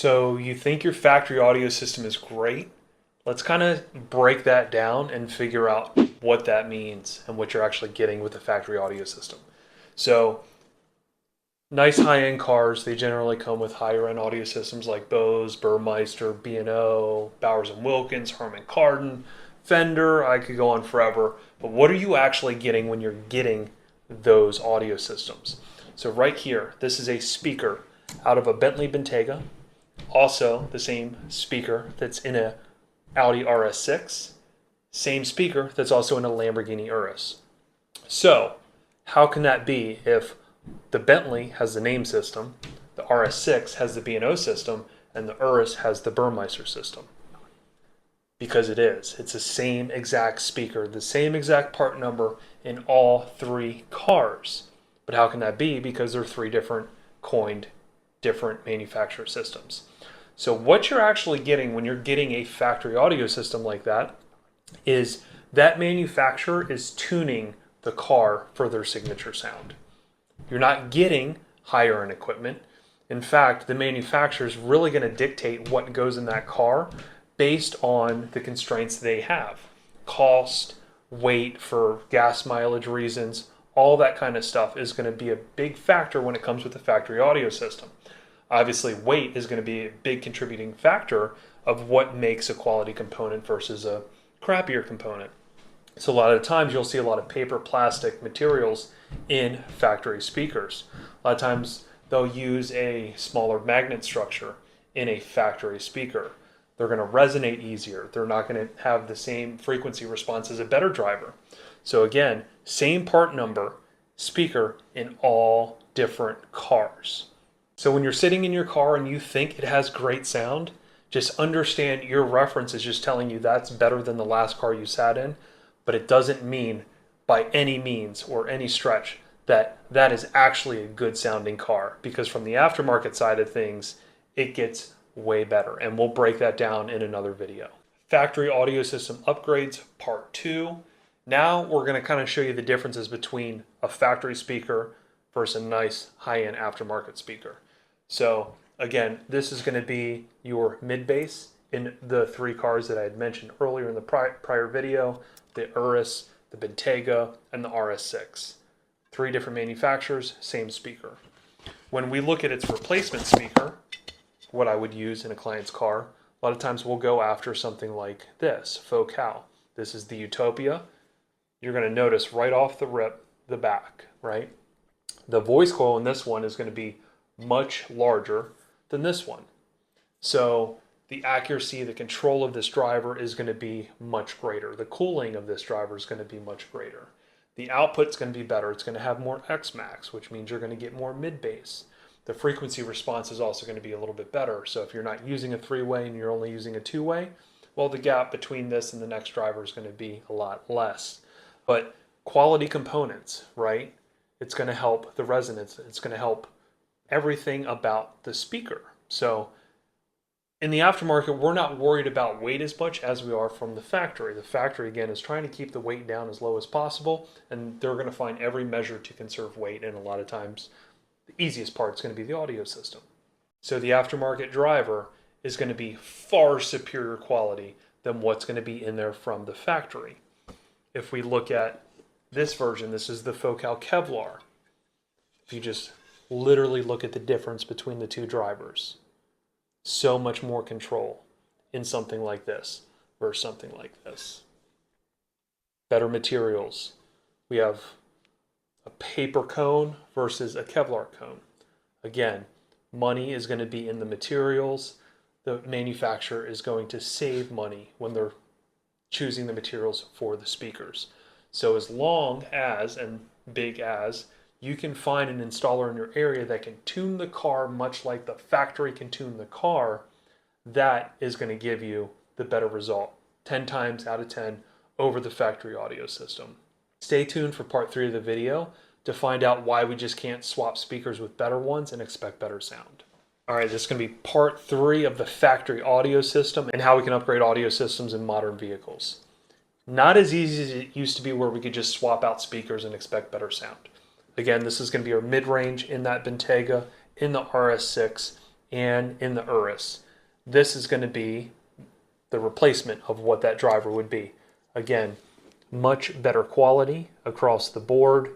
So you think your factory audio system is great? Let's kind of break that down and figure out what that means and what you're actually getting with the factory audio system. So nice high-end cars, they generally come with higher-end audio systems like Bose, Burmeister, B&O, Bowers & Wilkins, Harman Kardon, Fender. I could go on forever. But what are you actually getting when you're getting those audio systems? So right here, this is a speaker out of a Bentley Bentayga. Also, the same speaker that's in a Audi RS6. Same speaker that's also in a Lamborghini Urus. So, how can that be if the Bentley has the name system, the RS6 has the B&O system, and the Urus has the Burmeister system? Because it is. It's the same exact speaker, the same exact part number in all three cars. But how can that be? Because they're three different coined, different manufacturer systems. So what you're actually getting when you're getting a factory audio system like that is that manufacturer is tuning the car for their signature sound. You're not getting higher end equipment. In fact, the manufacturer is really going to dictate what goes in that car based on the constraints they have. Cost, weight for gas mileage reasons, all that kind of stuff is going to be a big factor when it comes with the factory audio system. Obviously, weight is going to be a big contributing factor of what makes a quality component versus a crappier component. So a lot of times you'll see a lot of paper, plastic materials in factory speakers. A lot of times they'll use a smaller magnet structure in a factory speaker. They're going to resonate easier. They're not going to have the same frequency response as a better driver. So again, same part number, speaker in all different cars. So when you're sitting in your car and you think it has great sound, just understand your reference is just telling you that's better than the last car you sat in, but it doesn't mean by any means or any stretch that that is actually a good sounding car, because from the aftermarket side of things, it gets way better, and we'll break that down in another video. Factory audio system upgrades part 2. Now we're going to kind of show you the differences between a factory speaker versus a nice high-end aftermarket speaker. So again, this is going to be your mid-bass in the three cars that I had mentioned earlier in the prior video, the Urus, the Bentayga, and the RS6. Three different manufacturers, same speaker. When we look at its replacement speaker, what I would use in a client's car, a lot of times we'll go after something like this, Focal. This is the Utopia. You're going to notice right off the rip, the back, right? The voice coil in this one is going to be much larger than this one. So the accuracy, the control of this driver is going to be much greater. The cooling of this driver is going to be much greater. The output's going to be better. It's going to have more X-Max, which means you're going to get more mid-bass. The frequency response is also going to be a little bit better. So if you're not using a three-way and you're only using a two-way, well, the gap between this and the next driver is going to be a lot less. But quality components, right? It's going to help the resonance. It's going to help everything about the speaker. So in the aftermarket, we're not worried about weight as much as we are from the factory. The factory, again, is trying to keep the weight down as low as possible, and they're going to find every measure to conserve weight, and a lot of times the easiest part is going to be the audio system. So the aftermarket driver is going to be far superior quality than what's going to be in there from the factory. If we look at this version, this is the Focal Kevlar. If you just literally look at the difference between the two drivers, so much more control in something like this versus something like this. Better materials. We have a paper cone versus a Kevlar cone. Again, money is going to be in the materials. The manufacturer is going to save money when they're choosing the materials for the speakers. So as long as, and big as, you can find an installer in your area that can tune the car much like the factory can tune the car, that is going to give you the better result. 10 times out of 10 over the factory audio system. Stay tuned for part 3 of the video to find out why we just can't swap speakers with better ones and expect better sound. All right, this is going to be part 3 of the factory audio system and how we can upgrade audio systems in modern vehicles. Not as easy as it used to be where we could just swap out speakers and expect better sound. Again, this is going to be our mid-range in that Bentayga, in the RS6, and in the URIS. This is going to be the replacement of what that driver would be. Again, much better quality across the board,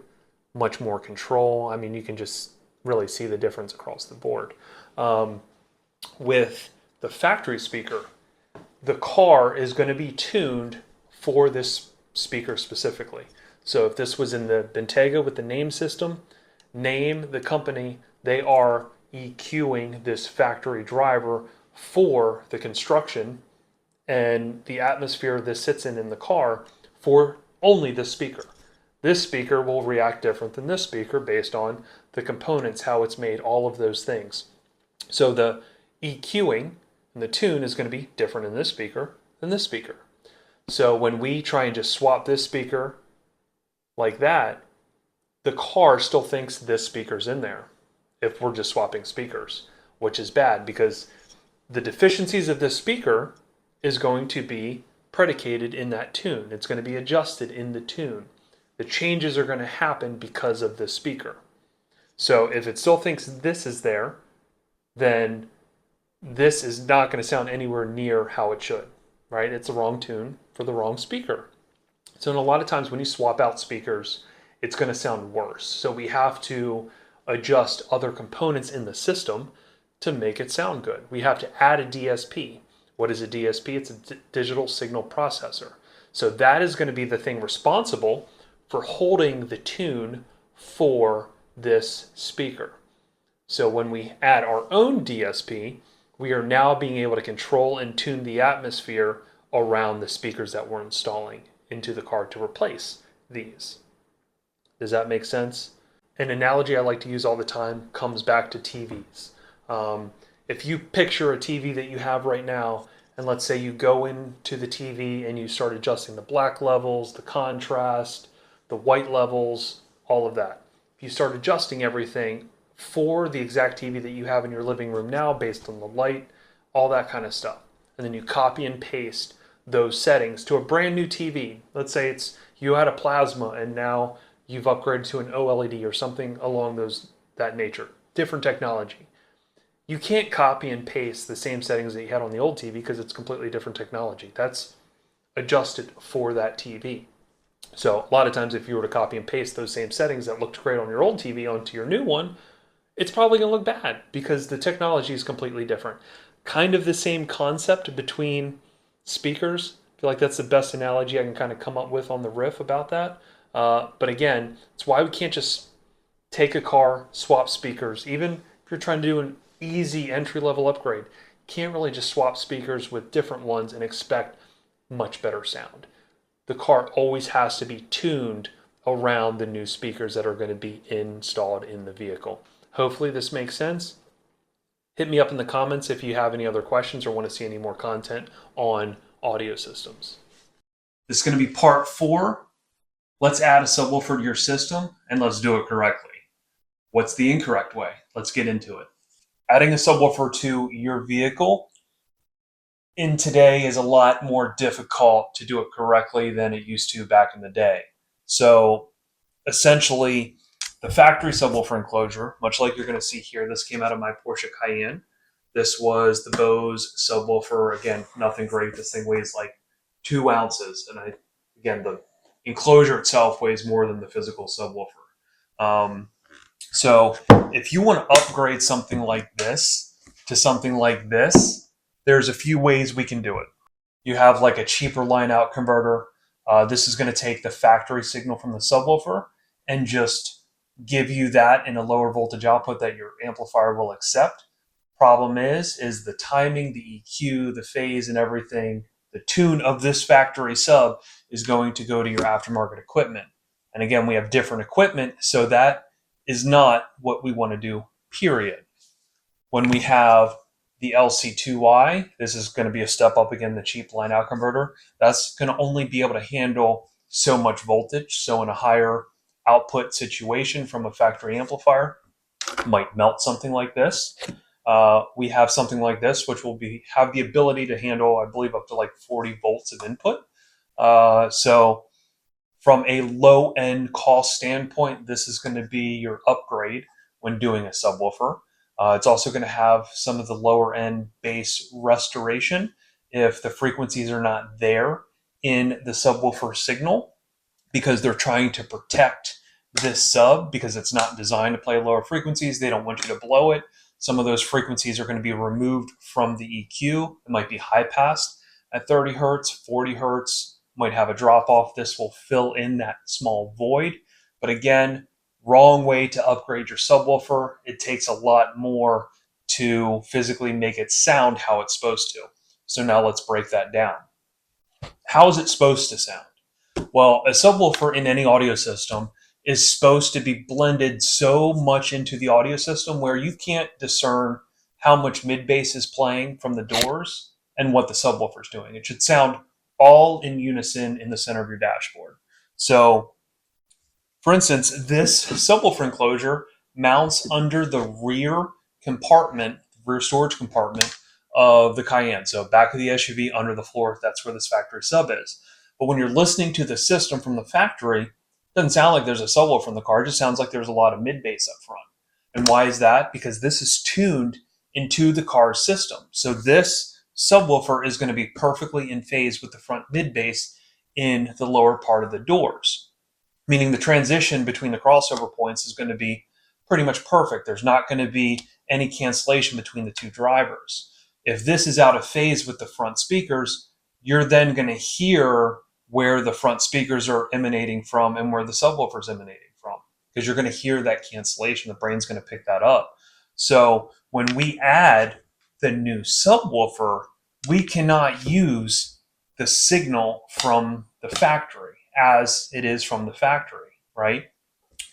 much more control. I mean, you can just really see the difference across the board. With the factory speaker, the car is going to be tuned for this speaker specifically. So if this was in the Bentayga with the name system, name, the company, they are EQing this factory driver for the construction and the atmosphere this sits in the car for only this speaker. This speaker will react different than this speaker based on the components, how it's made, all of those things. So the EQing and the tune is going to be different in this speaker than this speaker. So when we try and just swap this speaker like that, the car still thinks this speaker's in there if we're just swapping speakers, which is bad because the deficiencies of this speaker is going to be predicated in that tune. It's going to be adjusted in the tune. The changes are going to happen because of the speaker. So if it still thinks this is there, then this is not going to sound anywhere near how it should, right? It's the wrong tune for the wrong speaker. So in a lot of times when you swap out speakers, it's going to sound worse. So we have to adjust other components in the system to make it sound good. We have to add a DSP. What is a DSP? It's a digital signal processor. So that is going to be the thing responsible for holding the tune for this speaker. So when we add our own DSP, we are now being able to control and tune the atmosphere around the speakers that we're installing into the car to replace these. Does that make sense? An analogy I like to use all the time comes back to TVs. If you picture a TV that you have right now, and let's say you go into the TV and you start adjusting the black levels, the contrast, the white levels, all of that. If you start adjusting everything for the exact TV that you have in your living room now based on the light, all that kind of stuff, and then you copy and paste those settings to a brand new TV. Let's say it's you had a plasma and now you've upgraded to an OLED or something along that nature, different technology. You can't copy and paste the same settings that you had on the old TV because it's completely different technology. That's adjusted for that TV. So a lot of times if you were to copy and paste those same settings that looked great on your old TV onto your new one, it's probably going to look bad because the technology is completely different. Kind of the same concept between speakers. I feel like that's the best analogy I can kind of come up with on the riff about that. But again, it's why we can't just take a car, swap speakers. Even if you're trying to do an easy entry-level upgrade, you can't really just swap speakers with different ones and expect much better sound. The car always has to be tuned around the new speakers that are going to be installed in the vehicle. Hopefully this makes sense. Hit me up in the comments if you have any other questions or want to see any more content on audio systems. This is going to be part 4. Let's add a subwoofer to your system and let's do it correctly. What's the incorrect way? Let's get into it. Adding a subwoofer to your vehicle in today is a lot more difficult to do it correctly than it used to back in the day. So essentially, the factory subwoofer enclosure, much like you're going to see here, this came out of my Porsche Cayenne. This was the Bose subwoofer. Again, nothing great. This thing weighs like 2 ounces. And again, the enclosure itself weighs more than the physical subwoofer. So if you want to upgrade something like this to something like this, there's a few ways we can do it. You have like a cheaper line out converter. This is going to take the factory signal from the subwoofer and just give you that in a lower voltage output that your amplifier will accept. Problem is the timing, the EQ, the phase and everything, the tune of this factory sub is going to go to your aftermarket equipment. And again, we have different equipment, so that is not what we want to do, period. When we have the LC2i, this is going to be a step up again, the cheap line out converter. That's going to only be able to handle so much voltage. So in a higher output situation from a factory amplifier, might melt something like this. We have something like this, which will have the ability to handle, I believe, up to like 40 volts of input. So from a low-end cost standpoint, this is going to be your upgrade when doing a subwoofer. It's also going to have some of the lower end bass restoration if the frequencies are not there in the subwoofer signal, because they're trying to protect this sub because it's not designed to play lower frequencies. They don't want you to blow it. Some of those frequencies are going to be removed from the EQ. It might be high passed at 30 hertz, 40 hertz, might have a drop off. This will fill in that small void. But again, wrong way to upgrade your subwoofer. It takes a lot more to physically make it sound how it's supposed to. So now let's break that down. How is it supposed to sound? Well, a subwoofer in any audio system is supposed to be blended so much into the audio system where you can't discern how much mid bass is playing from the doors and what the subwoofer is doing. It should sound all in unison in the center of your dashboard. So, for instance, this subwoofer enclosure mounts under the rear compartment, rear storage compartment of the Cayenne. So back of the SUV, under the floor, that's where this factory sub is. But when you're listening to the system from the factory, it doesn't sound like there's a subwoofer in the car. It just sounds like there's a lot of mid bass up front. And why is that? Because this is tuned into the car's system. So this subwoofer is going to be perfectly in phase with the front mid bass in the lower part of the doors, meaning the transition between the crossover points is going to be pretty much perfect. There's not going to be any cancellation between the two drivers. If this is out of phase with the front speakers, you're then going to hear where the front speakers are emanating from and where the subwoofer is emanating from, because you're going to hear that cancellation. The brain's going to pick that up. So when we add the new subwoofer, we cannot use the signal from the factory as it is from the factory, right?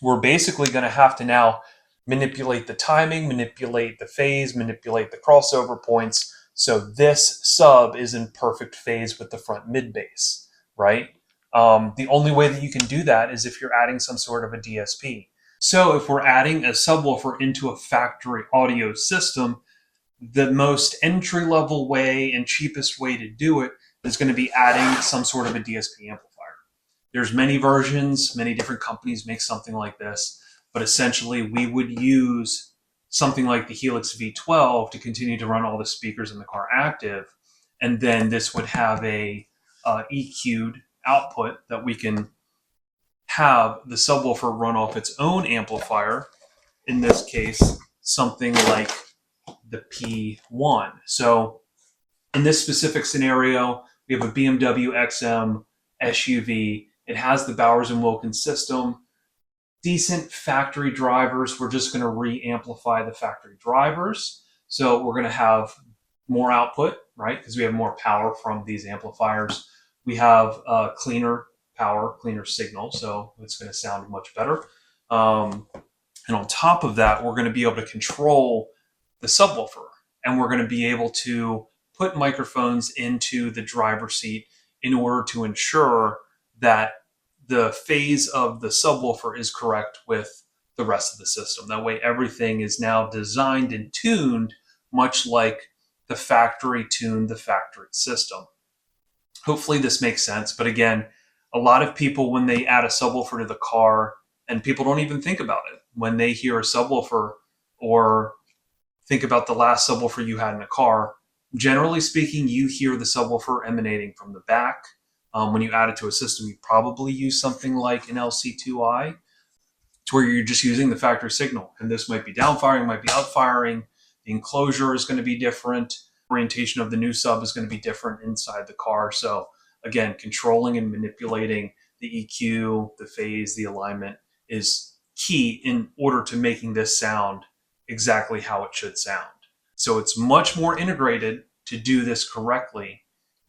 We're basically going to have to now manipulate the timing, manipulate the phase, manipulate the crossover points, so this sub is in perfect phase with the front mid bass, right? The only way that you can do that is if you're adding some sort of a DSP. So if we're adding a subwoofer into a factory audio system, the most entry-level way and cheapest way to do it is going to be adding some sort of a DSP amplifier. There's many versions, many different companies make something like this, but essentially we would use something like the Helix V12 to continue to run all the speakers in the car active. And then this would have a EQ'd output that we can have the subwoofer run off its own amplifier. In this case, something like the P1. So in this specific scenario, we have a BMW XM SUV. It has the Bowers and Wilkins system. Decent factory drivers. We're just going to re-amplify the factory drivers. So we're going to have more output, right? Because we have more power from these amplifiers. We have cleaner power, cleaner signal. So it's going to sound much better. And on top of that, we're going to be able to control the subwoofer. And we're going to be able to put microphones into the driver's seat in order to ensure that the phase of the subwoofer is correct with the rest of the system. That way everything is now designed and tuned much like the factory tuned the factory system. Hopefully this makes sense. But again, a lot of people, when they add a subwoofer to the car, and people don't even think about it, when they hear a subwoofer or think about the last subwoofer you had in a car, generally speaking, you hear the subwoofer emanating from the back. When you add it to a system, you probably use something like an LC2I, to where you're just using the factory signal. And this might be downfiring, might be outfiring. The enclosure is going to be different. Orientation of the new sub is going to be different inside the car. So again, controlling and manipulating the EQ, the phase, the alignment is key in order to making this sound exactly how it should sound. So it's much more integrated to do this correctly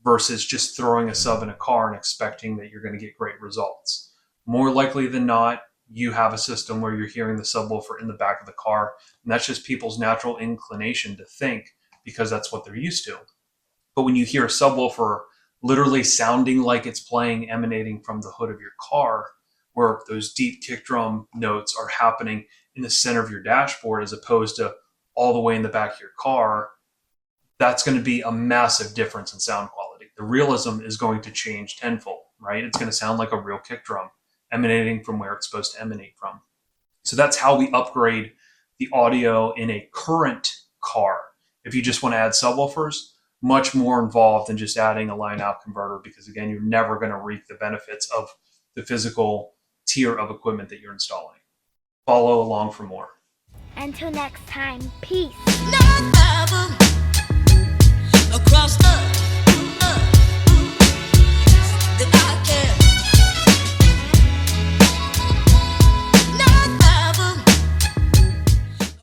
versus just throwing a sub in a car and expecting that you're going to get great results. More likely than not, you have a system where you're hearing the subwoofer in the back of the car, and that's just people's natural inclination to think because that's what they're used to. But when you hear a subwoofer literally sounding like it's playing, emanating from the hood of your car, where those deep kick drum notes are happening in the center of your dashboard as opposed to all the way in the back of your car, that's going to be a massive difference in sound quality. The realism is going to change tenfold, right? It's going to sound like a real kick drum emanating from where it's supposed to emanate from. So that's how we upgrade the audio in a current car. If you just want to add subwoofers, much more involved than just adding a line out converter, because again, you're never going to reap the benefits of the physical tier of equipment that you're installing. Follow along for more. Until next time, peace.